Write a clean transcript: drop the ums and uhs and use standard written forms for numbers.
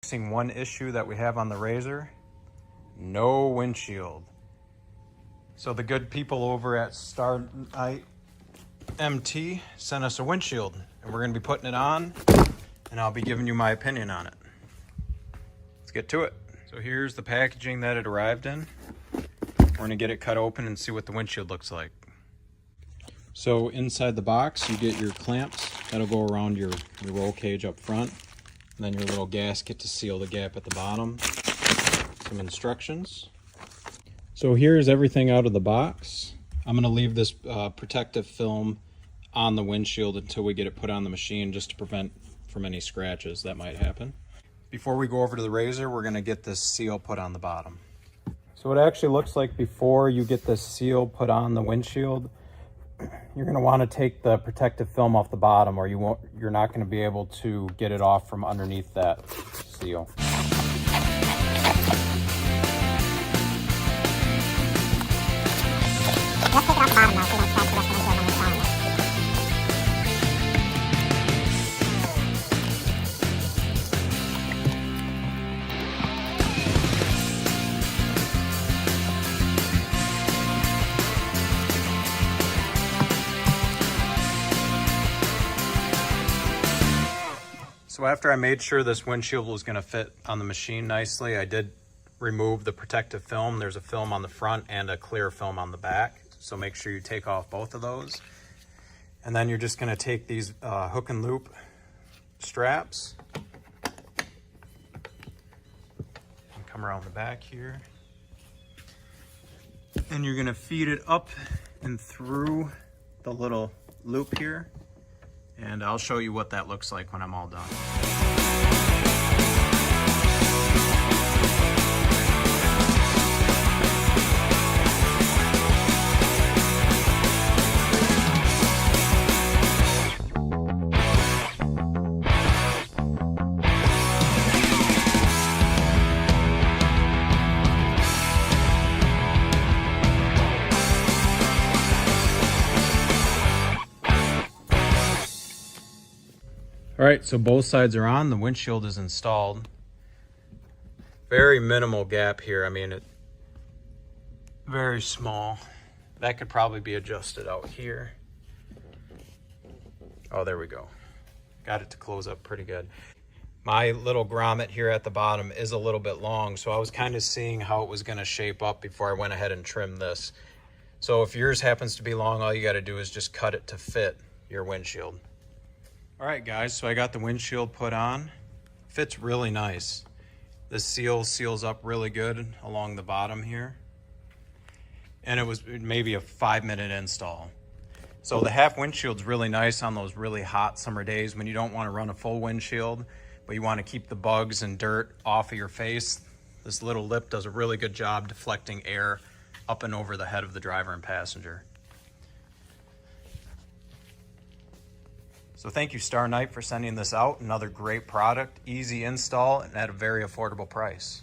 One issue that we have on the RZR, no windshield. So the good people over at StarknightMT sent us a windshield, and we're going to be putting it on, and I'll be giving you my opinion on it. Let's get to it. So here's the packaging that it arrived in. We're going to get it cut open and see what the windshield looks like. So inside the box you get your clamps that'll go around your roll cage up front, and then your little gasket to seal the gap at the bottom. Some instructions. So here's everything out of the box. I'm going to leave this protective film on the windshield until we get it put on the machine, just to prevent from any scratches that might happen. Before we go over to the RZR, we're going to get this seal put on the bottom. So it actually looks like before you get this seal put on the windshield, you're going to want to take the protective film off the bottom, or you're not going to be able to get it off from underneath that seal. Let's take it off the bottom now so we don't scratch the rest of the windshield when we're installing it. So after I made sure this windshield was going to fit on the machine nicely, I did remove the protective film. There's a film on the front and a clear film on the back. So make sure you take off both of those. And then you're just going to take these hook and loop straps and come around the back here. And you're going to feed it up and through the little loop here. And I'll show you what that looks like when I'm all done. All right, so both sides are on. The windshield is installed. Very minimal gap here. I mean, very small. That could probably be adjusted out here. Oh, there we go. Got it to close up pretty good. My little grommet here at the bottom is a little bit long, so I was kind of seeing how it was going to shape up before I went ahead and trimmed this. So if yours happens to be long, all you got to do is just cut it to fit your windshield. All right, guys, so I got the windshield put on. Fits really nice. The seal seals up really good along the bottom here. And it was maybe a 5-minute install. So the half windshield's really nice on those really hot summer days when you don't want to run a full windshield, but you want to keep the bugs and dirt off of your face. This little lip does a really good job deflecting air up and over the head of the driver and passenger. So thank you, StarknightMT, for sending this out. Another great product, easy install, and at a very affordable price.